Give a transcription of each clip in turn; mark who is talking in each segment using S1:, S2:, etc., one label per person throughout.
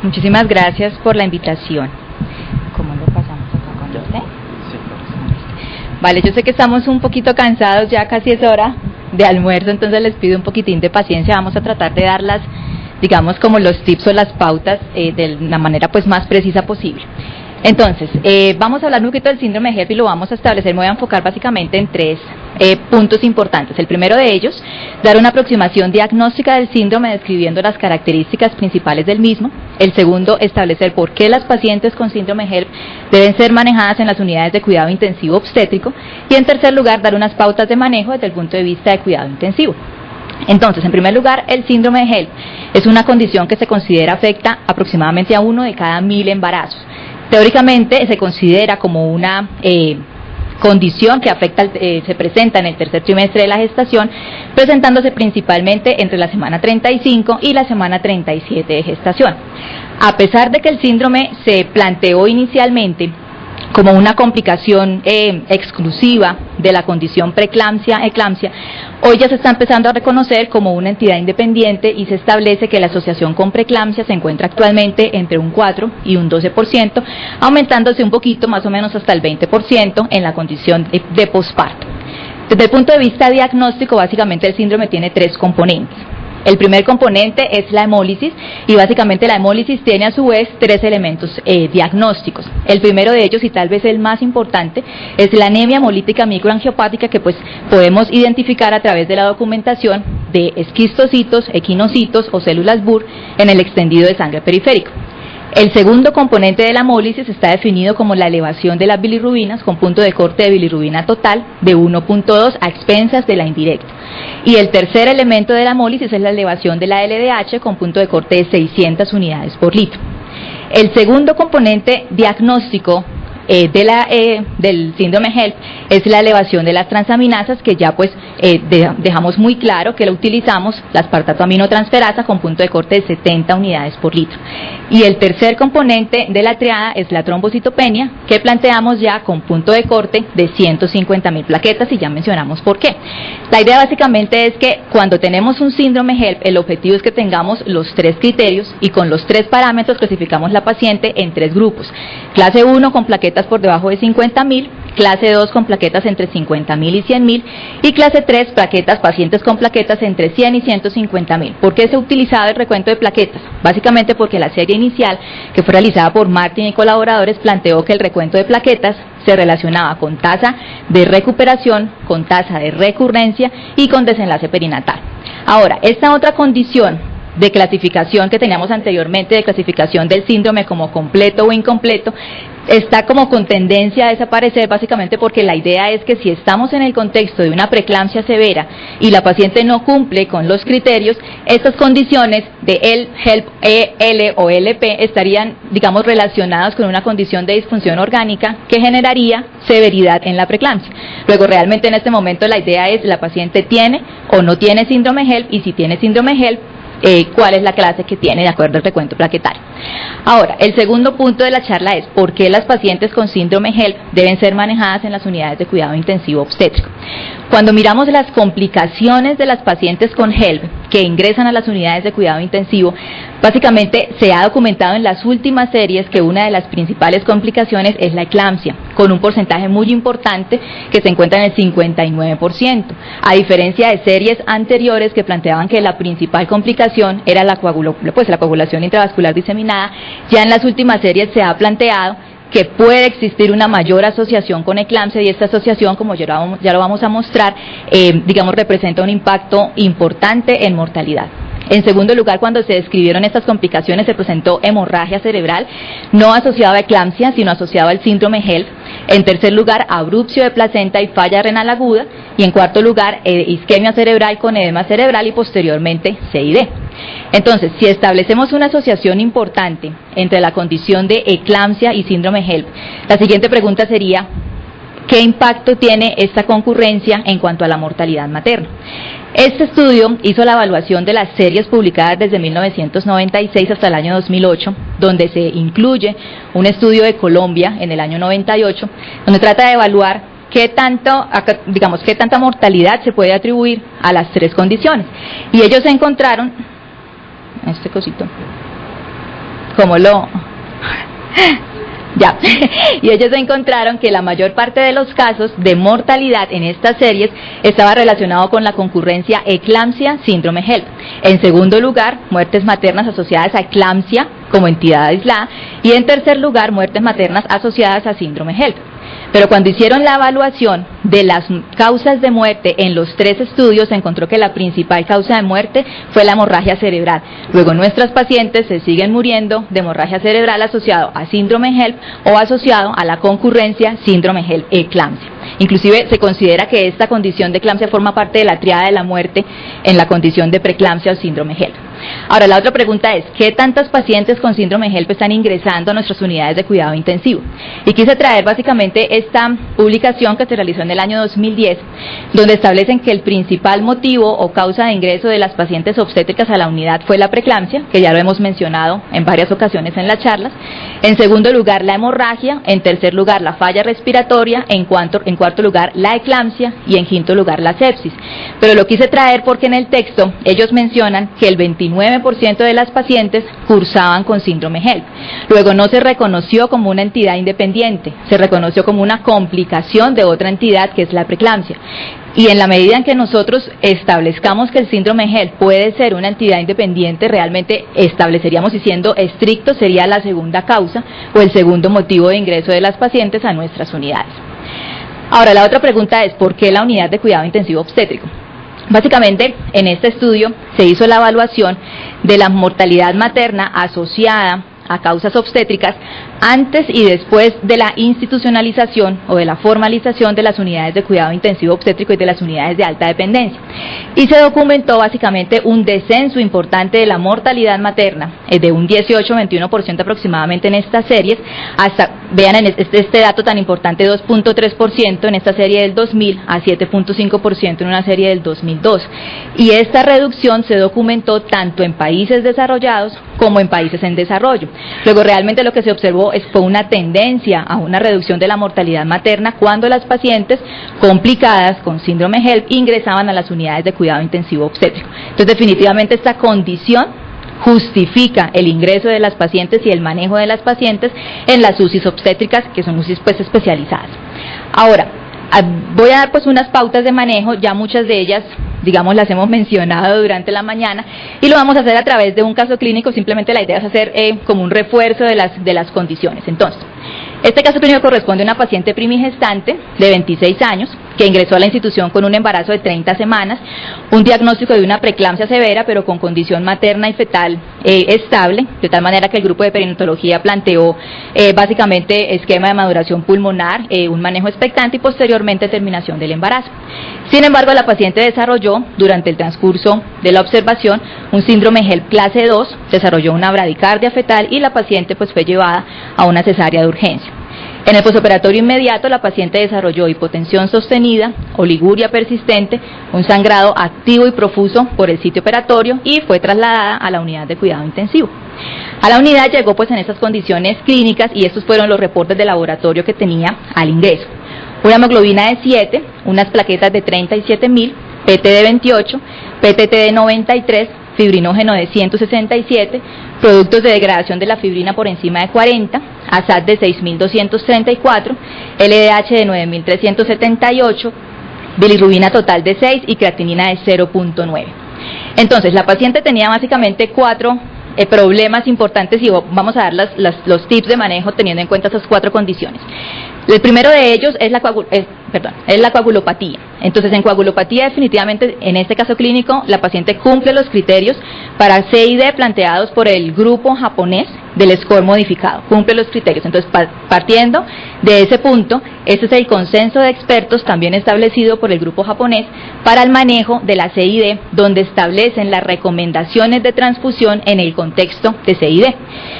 S1: Muchísimas gracias por la invitación. ¿Cómo lo pasamos acá con usted?
S2: Sí,
S1: Vale, yo sé que estamos un poquito cansados, ya casi es hora de almuerzo, entonces les pido un poquitín de paciencia. Vamos a tratar de dar las, digamos, como los tips o las pautas de la manera pues más precisa posible. Entonces, vamos a hablar un poquito del síndrome de HELP y lo vamos a establecer. Me voy a enfocar básicamente en tres puntos importantes. El primero de ellos, dar una aproximación diagnóstica del síndrome describiendo las características principales del mismo. El segundo, establecer por qué las pacientes con síndrome de HELP deben ser manejadas en las unidades de cuidado intensivo obstétrico. Y en tercer lugar, dar unas pautas de manejo desde el punto de vista de cuidado intensivo. Entonces, en primer lugar, el síndrome de HELP es una condición que se considera afecta aproximadamente a 1 de cada 1000 embarazos. Teóricamente se considera como una condición que afecta, se presenta en el tercer trimestre de la gestación, presentándose principalmente entre la semana 35 y la semana 37 de gestación. A pesar de que el síndrome se planteó inicialmente como una complicación exclusiva de la condición preeclampsia, hoy ya se está empezando a reconocer como una entidad independiente y se establece que la asociación con preeclampsia se encuentra actualmente entre un 4 y un 12%, aumentándose un poquito, más o menos hasta el 20% en la condición de posparto. Desde el punto de vista diagnóstico, básicamente el síndrome tiene tres componentes. El primer componente es la hemólisis y básicamente la hemólisis tiene a su vez tres elementos diagnósticos. El primero de ellos y tal vez el más importante es la anemia hemolítica microangiopática que pues podemos identificar a través de la documentación de esquistocitos, equinocitos o células Burr en el extendido de sangre periférico. El segundo componente de la hemólisis está definido como la elevación de las bilirrubinas con punto de corte de bilirrubina total de 1.2 a expensas de la indirecta. Y el tercer elemento de la hemólisis es la elevación de la LDH con punto de corte de 600 unidades por litro. El segundo componente diagnóstico del síndrome HELP es la elevación de las transaminasas, que ya pues dejamos muy claro que lo utilizamos, la aspartato-aminotransferasa con punto de corte de 70 unidades por litro. Y el tercer componente de la triada es la trombocitopenia, que planteamos ya con punto de corte de 150.000 plaquetas y ya mencionamos por qué. La idea básicamente es que cuando tenemos un síndrome HELP, el objetivo es que tengamos los tres criterios y con los tres parámetros clasificamos la paciente en tres grupos. Clase 1 con plaquetas por debajo de 50.000, clase 2 con plaquetas entre 50.000 y 100.000 y clase 3 pacientes con plaquetas entre 100 y 150.000. ¿Por qué se ha utilizado el recuento de plaquetas? Básicamente porque la serie inicial que fue realizada por Martin y colaboradores planteó que el recuento de plaquetas se relacionaba con tasa de recuperación, con tasa de recurrencia y con desenlace perinatal. Ahora, esta otra condición de clasificación que teníamos anteriormente, de clasificación del síndrome como completo o incompleto, está como con tendencia a desaparecer básicamente porque la idea es que si estamos en el contexto de una preeclampsia severa y la paciente no cumple con los criterios, estas condiciones de HELP, L o LP estarían, digamos, relacionadas con una condición de disfunción orgánica que generaría severidad en la preeclampsia. Luego, realmente en este momento la idea es la paciente tiene o no tiene síndrome HELP y si tiene síndrome HELP, cuál es la clase que tiene de acuerdo al recuento plaquetario. Ahora, el segundo punto de la charla es por qué las pacientes con síndrome HELP deben ser manejadas en las unidades de cuidado intensivo obstétrico. Cuando miramos las complicaciones de las pacientes con HELP que ingresan a las unidades de cuidado intensivo, básicamente se ha documentado en las últimas series que una de las principales complicaciones es la eclampsia, con un porcentaje muy importante que se encuentra en el 59%, a diferencia de series anteriores que planteaban que la principal complicación era la coagulación intravascular diseminada. Ya en las últimas series se ha planteado que puede existir una mayor asociación con eclampsia y esta asociación, como ya lo vamos a mostrar, digamos, representa un impacto importante en mortalidad. En segundo lugar, cuando se describieron estas complicaciones, se presentó hemorragia cerebral, no asociada a eclampsia, sino asociada al síndrome HELP. En tercer lugar, abrupcio de placenta y falla renal aguda. Y en cuarto lugar, isquemia cerebral con edema cerebral y posteriormente CID. Entonces, si establecemos una asociación importante entre la condición de eclampsia y síndrome HELP, la siguiente pregunta sería, ¿qué impacto tiene esta concurrencia en cuanto a la mortalidad materna? Este estudio hizo la evaluación de las series publicadas desde 1996 hasta el año 2008, donde se incluye un estudio de Colombia en el año 98, donde trata de evaluar qué tanta mortalidad se puede atribuir a las tres condiciones. Y ellos encontraron, como lo... Ya, y ellos encontraron que la mayor parte de los casos de mortalidad en estas series estaba relacionado con la concurrencia eclampsia, síndrome HELLP. En segundo lugar, muertes maternas asociadas a eclampsia como entidad aislada, y en tercer lugar, muertes maternas asociadas a síndrome HELLP. Pero cuando hicieron la evaluación de las causas de muerte en los 3 estudios, se encontró que la principal causa de muerte fue la hemorragia cerebral. Luego nuestras pacientes se siguen muriendo de hemorragia cerebral asociado a síndrome HELLP o asociado a la concurrencia síndrome HELLP eclampsia. Inclusive se considera que esta condición de eclampsia forma parte de la triada de la muerte en la condición de preeclampsia o síndrome HELLP. Ahora, la otra pregunta es, ¿qué tantas pacientes con síndrome HELLP están ingresando a nuestras unidades de cuidado intensivo? Y quise traer básicamente esta publicación que se realizó en el año 2010, donde establecen que el principal motivo o causa de ingreso de las pacientes obstétricas a la unidad fue la preeclampsia, que ya lo hemos mencionado en varias ocasiones en las charlas. En segundo lugar, la hemorragia. En tercer lugar, la falla respiratoria. En cuarto lugar, la eclampsia. Y en quinto lugar, la sepsis. Pero lo quise traer porque en el texto ellos mencionan que el 29% de las pacientes cursaban con síndrome HELLP. Luego no se reconoció como una entidad independiente, se reconoció como una complicación de otra entidad que es la preeclampsia. Y en la medida en que nosotros establezcamos que el síndrome HELLP puede ser una entidad independiente, realmente estableceríamos, y siendo estricto, sería la segunda causa o el segundo motivo de ingreso de las pacientes a nuestras unidades. Ahora, la otra pregunta es, ¿por qué la unidad de cuidado intensivo obstétrico? Básicamente, en este estudio se hizo la evaluación de la mortalidad materna asociada a causas obstétricas antes y después de la institucionalización o de la formalización de las unidades de cuidado intensivo obstétrico y de las unidades de alta dependencia. Y se documentó básicamente un descenso importante de la mortalidad materna, de un 18-21% aproximadamente en estas series, hasta, vean en este dato tan importante, 2.3% en esta serie del 2000 a 7.5% en una serie del 2002. Y esta reducción se documentó tanto en países desarrollados como en países en desarrollo. Luego, realmente lo que se observó fue una tendencia a una reducción de la mortalidad materna cuando las pacientes complicadas con síndrome HELLP ingresaban a las unidades de cuidado intensivo obstétrico. Entonces, definitivamente esta condición justifica el ingreso de las pacientes y el manejo de las pacientes en las UCIs obstétricas, que son UCIs pues especializadas. Ahora, voy a dar pues unas pautas de manejo, ya muchas de ellas, digamos, las hemos mencionado durante la mañana, y lo vamos a hacer a través de un caso clínico. Simplemente la idea es hacer como un refuerzo de las condiciones. Entonces, este caso clínico corresponde a una paciente primigestante de 26 años que ingresó a la institución con un embarazo de 30 semanas, un diagnóstico de una preeclampsia severa, pero con condición materna y fetal estable, de tal manera que el grupo de perinatología planteó básicamente esquema de maduración pulmonar, un manejo expectante y posteriormente terminación del embarazo. Sin embargo, la paciente desarrolló durante el transcurso de la observación un síndrome HELLP clase 2, desarrolló una bradicardia fetal y la paciente pues fue llevada a una cesárea de urgencia. En el posoperatorio inmediato, la paciente desarrolló hipotensión sostenida, oliguria persistente, un sangrado activo y profuso por el sitio operatorio y fue trasladada a la unidad de cuidado intensivo. A la unidad llegó pues en estas condiciones clínicas, y estos fueron los reportes de laboratorio que tenía al ingreso: una hemoglobina de 7, unas plaquetas de 37.000, PT de 28, PTT de 93, fibrinógeno de 167, productos de degradación de la fibrina por encima de 40, ASAT de 6.234, LDH de 9.378, bilirrubina total de 6 y creatinina de 0.9. Entonces, la paciente tenía básicamente 4 problemas importantes, y vamos a dar los tips de manejo teniendo en cuenta esas 4 condiciones. El primero de ellos es la coagulopatía. Entonces, en coagulopatía, definitivamente, en este caso clínico, la paciente cumple los criterios para CID planteados por el grupo japonés del score modificado, cumple los criterios. Entonces, partiendo de ese punto, este es el consenso de expertos también establecido por el grupo japonés para el manejo de la CID, donde establecen las recomendaciones de transfusión en el contexto de CID.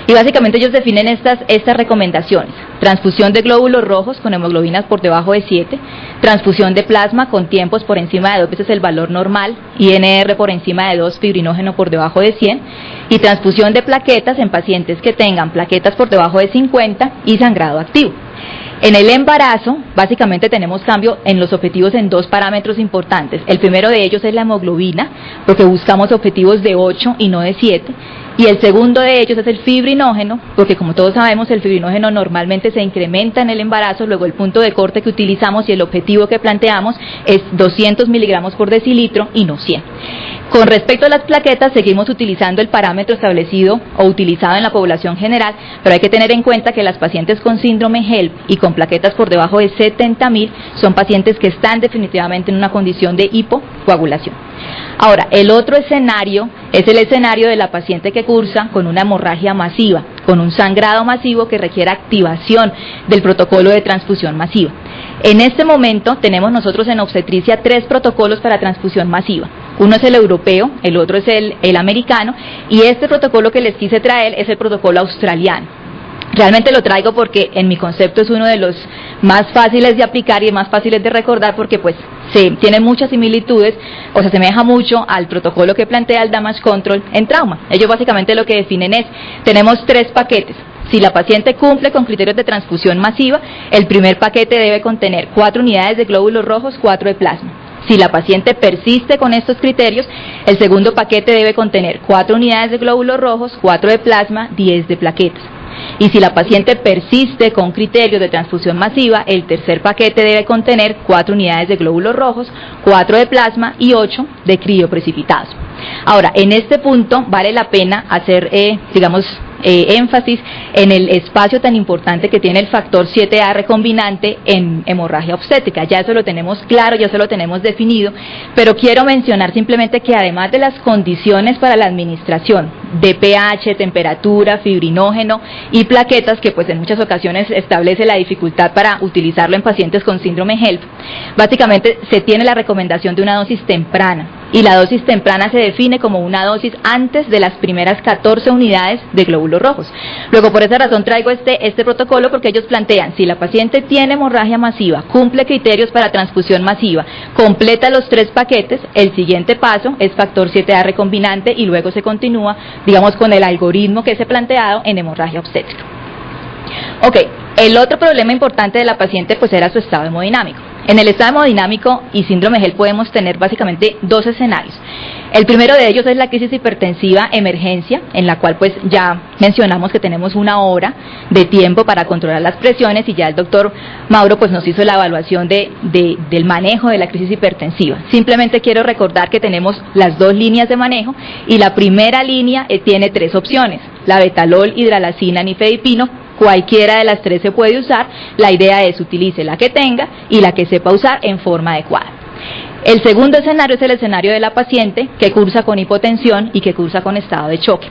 S1: Y básicamente ellos definen estas recomendaciones: transfusión de glóbulos rojos con hemoglobinas por debajo de 7, transfusión de plasma con tiempos por encima de 2 veces el valor normal, INR por encima de 2, fibrinógeno por debajo de 100, y transfusión de plaquetas en pacientes que tengan plaquetas por debajo de 50 y sangrado activo. En el embarazo, básicamente tenemos cambio en los objetivos en 2 parámetros importantes. El primero de ellos es la hemoglobina, porque buscamos objetivos de 8 y no de 7. Y el segundo de ellos es el fibrinógeno, porque como todos sabemos el fibrinógeno normalmente se incrementa en el embarazo, luego el punto de corte que utilizamos y el objetivo que planteamos es 200 miligramos por decilitro y no 100. Con respecto a las plaquetas, seguimos utilizando el parámetro establecido o utilizado en la población general, pero hay que tener en cuenta que las pacientes con síndrome HELLP y con plaquetas por debajo de 70.000 son pacientes que están definitivamente en una condición de hipocoagulación. Ahora, el otro escenario es el escenario de la paciente que cursa con una hemorragia masiva, con un sangrado masivo que requiere activación del protocolo de transfusión masiva. En este momento tenemos nosotros en obstetricia 3 protocolos para transfusión masiva. Uno es el europeo, el otro es el americano, y este protocolo que les quise traer es el protocolo australiano. Realmente lo traigo porque en mi concepto es uno de los más fáciles de aplicar y más fáciles de recordar porque pues tiene muchas similitudes o se asemeja mucho al protocolo que plantea el Damage Control en trauma. Ellos básicamente lo que definen es, tenemos 3 paquetes. Si la paciente cumple con criterios de transfusión masiva, el primer paquete debe contener 4 unidades de glóbulos rojos, 4 de plasma. Si la paciente persiste con estos criterios, el segundo paquete debe contener 4 unidades de glóbulos rojos, 4 de plasma, 10 de plaquetas. Y si la paciente persiste con criterios de transfusión masiva, el tercer paquete debe contener 4 unidades de glóbulos rojos, 4 de plasma y 8 de crioprecipitados. Ahora, en este punto vale la pena hacer, énfasis en el espacio tan importante que tiene el factor 7A recombinante en hemorragia obstétrica. Ya eso lo tenemos claro, ya eso lo tenemos definido, pero quiero mencionar simplemente que además de las condiciones para la administración de pH, temperatura, fibrinógeno y plaquetas, que pues en muchas ocasiones establece la dificultad para utilizarlo en pacientes con síndrome HELLP, básicamente se tiene la recomendación de una dosis temprana. Y la dosis temprana se define como una dosis antes de las primeras 14 unidades de glóbulos rojos. Luego, por esa razón traigo este protocolo porque ellos plantean, si la paciente tiene hemorragia masiva, cumple criterios para transfusión masiva, completa los 3 paquetes, el siguiente paso es factor 7A recombinante y luego se continúa, con el algoritmo que se ha planteado en hemorragia obstétrica. Ok, el otro problema importante de la paciente pues era su estado hemodinámico. En el estado hemodinámico y síndrome HELLP podemos tener básicamente 2 escenarios. El primero de ellos es la crisis hipertensiva emergencia, en la cual pues ya mencionamos que tenemos 1 hora de tiempo para controlar las presiones y ya el doctor Mauro pues nos hizo la evaluación del manejo de la crisis hipertensiva. Simplemente quiero recordar que tenemos las 2 líneas de manejo y la primera línea tiene 3 opciones, la betalol, hidralazina, nifedipino. Cualquiera de las 3 se puede usar, la idea es utilice la que tenga y la que sepa usar en forma adecuada. El segundo escenario es el escenario de la paciente que cursa con hipotensión y que cursa con estado de choque.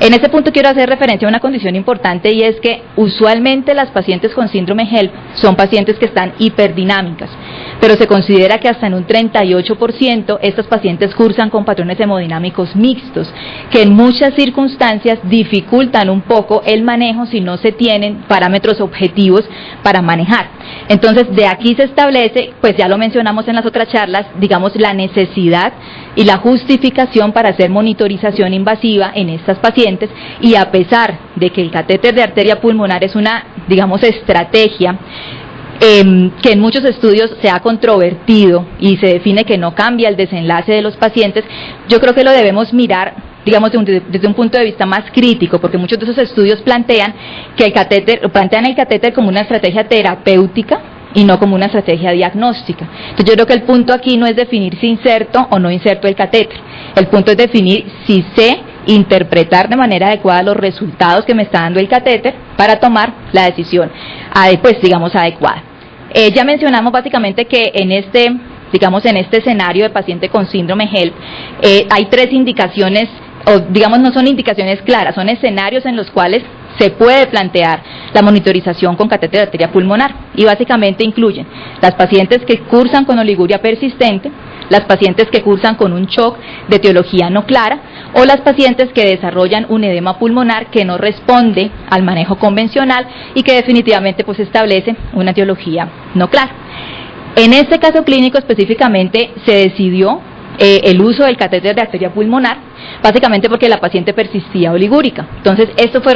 S1: En este punto quiero hacer referencia a una condición importante y es que usualmente las pacientes con síndrome HELLP son pacientes que están hiperdinámicas, pero se considera que hasta en un 38% estas pacientes cursan con patrones hemodinámicos mixtos, que en muchas circunstancias dificultan un poco el manejo si no se tienen parámetros objetivos para manejar. Entonces, de aquí se establece, pues ya lo mencionamos en las otras charlas, la necesidad y la justificación para hacer monitorización invasiva en estas pacientes, y a pesar de que el catéter de arteria pulmonar es una, estrategia que en muchos estudios se ha controvertido y se define que no cambia el desenlace de los pacientes, yo creo que lo debemos mirar desde un punto de vista más crítico, porque muchos de esos estudios plantean el catéter como una estrategia terapéutica y no como una estrategia diagnóstica. Entonces yo creo que el punto aquí no es definir si inserto o no inserto el catéter, el punto es definir si sé interpretar de manera adecuada los resultados que me está dando el catéter para tomar la decisión, adecuada. Ya mencionamos básicamente que en este escenario de paciente con síndrome HELLP hay 3 indicaciones, no son indicaciones claras, son escenarios en los cuales se puede plantear la monitorización con catéter de arteria pulmonar y básicamente incluyen las pacientes que cursan con oliguria persistente, las pacientes que cursan con un shock de etiología no clara o las pacientes que desarrollan un edema pulmonar que no responde al manejo convencional y que definitivamente pues establece una etiología no clara. En este caso clínico específicamente se decidió el uso del catéter de arteria pulmonar, básicamente porque la paciente persistía oligúrica. Entonces, esta fue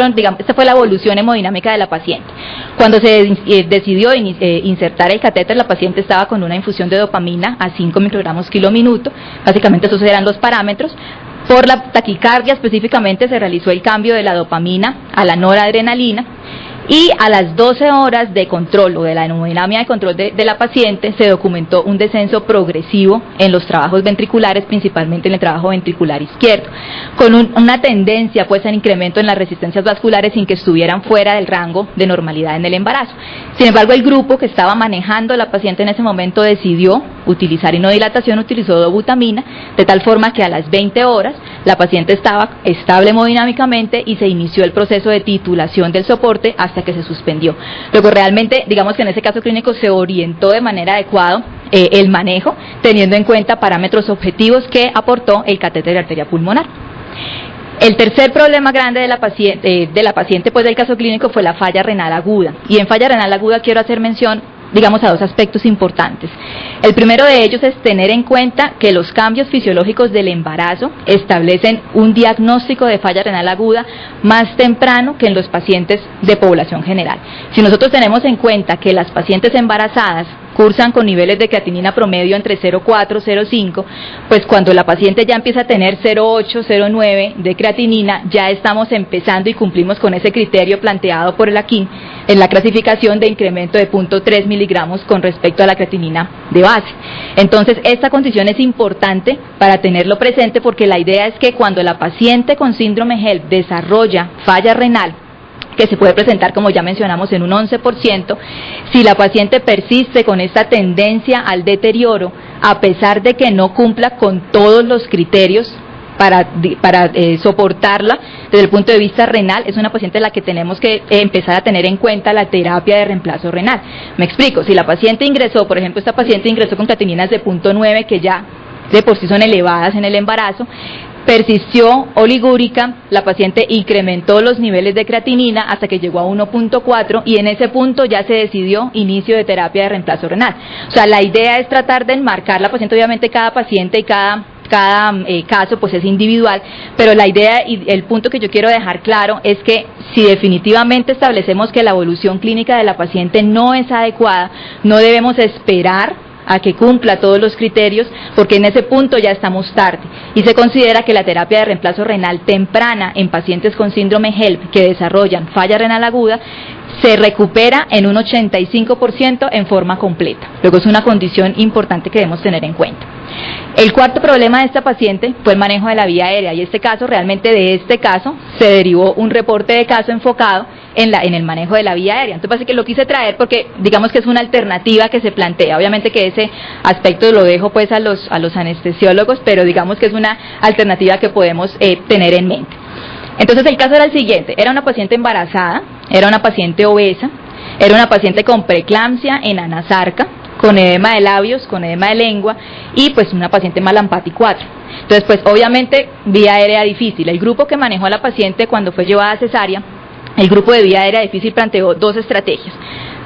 S1: la evolución hemodinámica de la paciente. Cuando se decidió insertar el catéter, la paciente estaba con una infusión de dopamina a 5 microgramos kilo minuto, básicamente esos eran los parámetros. Por la taquicardia específicamente se realizó el cambio de la dopamina a la noradrenalina, y a las 12 horas de control o de la hemodinamia de control de la paciente se documentó un descenso progresivo en los trabajos ventriculares, principalmente en el trabajo ventricular izquierdo, con una tendencia pues en incremento en las resistencias vasculares sin que estuvieran fuera del rango de normalidad en el embarazo. Sin embargo, el grupo que estaba manejando a la paciente en ese momento decidió utilizar inodilatación, utilizó dobutamina, de tal forma que a las 20 horas la paciente estaba estable hemodinámicamente y se inició el proceso de titulación del soporte hasta que se suspendió. Luego realmente, digamos que en ese caso clínico se orientó de manera adecuada el manejo, teniendo en cuenta parámetros objetivos que aportó el catéter de arteria pulmonar. El tercer problema grande de la paciente pues del caso clínico fue la falla renal aguda, y en falla renal aguda quiero hacer mención, digamos, a dos aspectos importantes. El primero de ellos es tener en cuenta que los cambios fisiológicos del embarazo establecen un diagnóstico de falla renal aguda más temprano que en los pacientes de población general. Si nosotros tenemos en cuenta que las pacientes embarazadas cursan con niveles de creatinina promedio entre 0,4 y 0,5, pues cuando la paciente ya empieza a tener 0,8, 0,9 de creatinina, ya estamos empezando y cumplimos con ese criterio planteado por el AQIN en la clasificación de incremento de 0,3 miligramos con respecto a la creatinina de base. Entonces, esta condición es importante para tenerlo presente, porque la idea es que cuando la paciente con síndrome HELLP desarrolla falla renal, que se puede presentar, como ya mencionamos, en un 11%, si la paciente persiste con esta tendencia al deterioro, a pesar de que no cumpla con todos los criterios para soportarla desde el punto de vista renal, es una paciente a la que tenemos que empezar a tener en cuenta la terapia de reemplazo renal. Me explico, si la paciente ingresó, por ejemplo, esta paciente ingresó con creatininas de 0,9, que ya de por sí son elevadas en el embarazo, persistió oligúrica, la paciente incrementó los niveles de creatinina hasta que llegó a 1,4, y en ese punto ya se decidió inicio de terapia de reemplazo renal. O sea, la idea es tratar de enmarcar la paciente, obviamente cada paciente y cada caso pues es individual, pero la idea y el punto que yo quiero dejar claro es que si definitivamente establecemos que la evolución clínica de la paciente no es adecuada, no debemos esperar a que cumpla todos los criterios, porque en ese punto ya estamos tarde, y se considera que la terapia de reemplazo renal temprana en pacientes con síndrome HELLP que desarrollan falla renal aguda se recupera en un 85% en forma completa. Luego es una condición importante que debemos tener en cuenta. El cuarto problema de esta paciente fue el manejo de la vía aérea, y realmente de este caso se derivó un reporte de caso enfocado en el manejo de la vía aérea. Entonces, que lo quise traer porque digamos que es una alternativa que se plantea. Obviamente que ese aspecto lo dejo pues a los anestesiólogos, pero digamos que es una alternativa que podemos tener en mente. Entonces, el caso era el siguiente: era una paciente embarazada, era una paciente obesa, era una paciente con preeclampsia en anasarca, con edema de labios, con edema de lengua, y pues una paciente Malampati 4. Entonces, pues obviamente vía aérea difícil. El grupo que manejó a la paciente cuando fue llevada a cesárea, el grupo de vía aérea difícil planteó dos estrategias.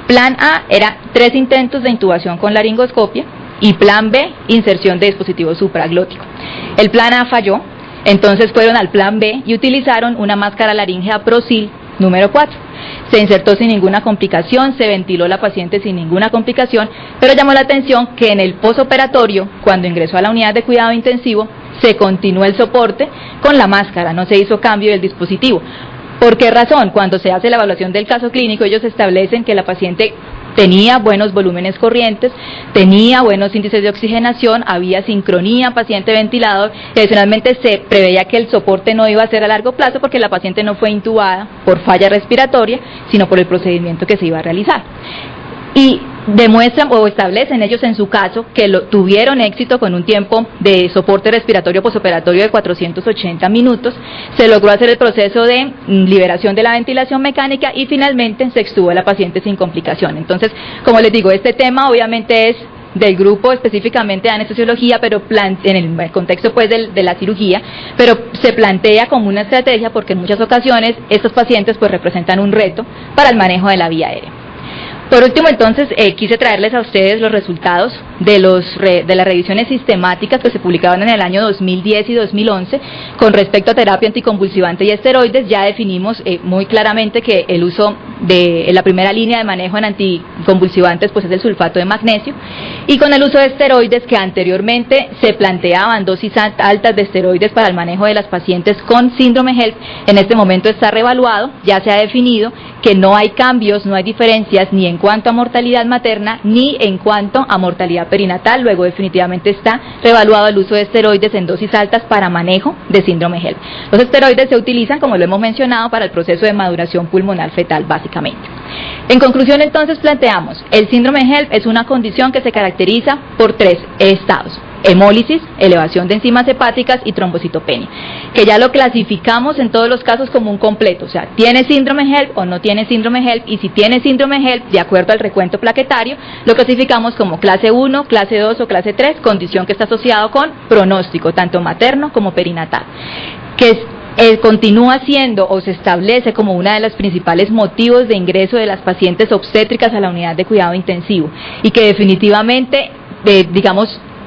S1: Plan A era 3 intentos de intubación con laringoscopia, y plan B, inserción de dispositivo supraglótico. El plan A falló, entonces fueron al plan B y utilizaron una máscara laríngea Prosil número 4. Se insertó sin ninguna complicación, se ventiló la paciente sin ninguna complicación, pero llamó la atención que en el posoperatorio, cuando ingresó a la unidad de cuidado intensivo, se continuó el soporte con la máscara, no se hizo cambio del dispositivo. ¿Por qué razón? Cuando se hace la evaluación del caso clínico, ellos establecen que la paciente tenía buenos volúmenes corrientes, tenía buenos índices de oxigenación, había sincronía paciente-ventilador, y adicionalmente se preveía que el soporte no iba a ser a largo plazo porque la paciente no fue intubada por falla respiratoria, sino por el procedimiento que se iba a realizar. Y demuestran o establecen ellos en su caso que tuvieron éxito con un tiempo de soporte respiratorio posoperatorio de 480 minutos, se logró hacer el proceso de liberación de la ventilación mecánica y finalmente se extubó a la paciente sin complicación. Entonces, como les digo, este tema obviamente es del grupo específicamente de anestesiología, pero en el contexto pues de la cirugía, pero se plantea como una estrategia porque en muchas ocasiones estos pacientes pues representan un reto para el manejo de la vía aérea. Por último, entonces, quise traerles a ustedes los resultados de las revisiones sistemáticas que se publicaron en el año 2010 y 2011 con respecto a terapia anticonvulsivante y esteroides, ya definimos muy claramente que el uso de la primera línea de manejo en anticonvulsivantes pues es el sulfato de magnesio, y con el uso de esteroides, que anteriormente se planteaban dosis altas de esteroides para el manejo de las pacientes con síndrome HELLP, en este momento está reevaluado, ya se ha definido que no hay cambios, no hay diferencias ni en cuanto a mortalidad materna ni en cuanto a mortalidad perinatal. Luego definitivamente está reevaluado el uso de esteroides en dosis altas para manejo de síndrome HELLP. Los esteroides se utilizan, como lo hemos mencionado, para el proceso de maduración pulmonar fetal básicamente. En conclusión, entonces, planteamos, el síndrome HELLP es una condición que se caracteriza por 3 estados: hemólisis, elevación de enzimas hepáticas y trombocitopenia, que ya lo clasificamos en todos los casos como un completo, o sea, ¿tiene síndrome HELLP o no tiene síndrome HELLP? Y si tiene síndrome HELLP, de acuerdo al recuento plaquetario, lo clasificamos como clase 1, clase 2 o clase 3, condición que está asociado con pronóstico, tanto materno como perinatal, que continúa siendo o se establece como una de los principales motivos de ingreso de las pacientes obstétricas a la unidad de cuidado intensivo, y que definitivamente,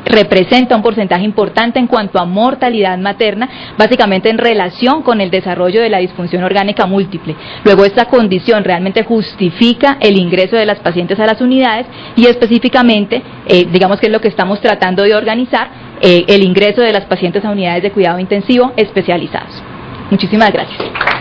S1: representa un porcentaje importante en cuanto a mortalidad materna, básicamente en relación con el desarrollo de la disfunción orgánica múltiple. Luego, esta condición realmente justifica el ingreso de las pacientes a las unidades, y específicamente, digamos que es lo que estamos tratando de organizar, el ingreso de las pacientes a unidades de cuidado intensivo especializados. Muchísimas gracias.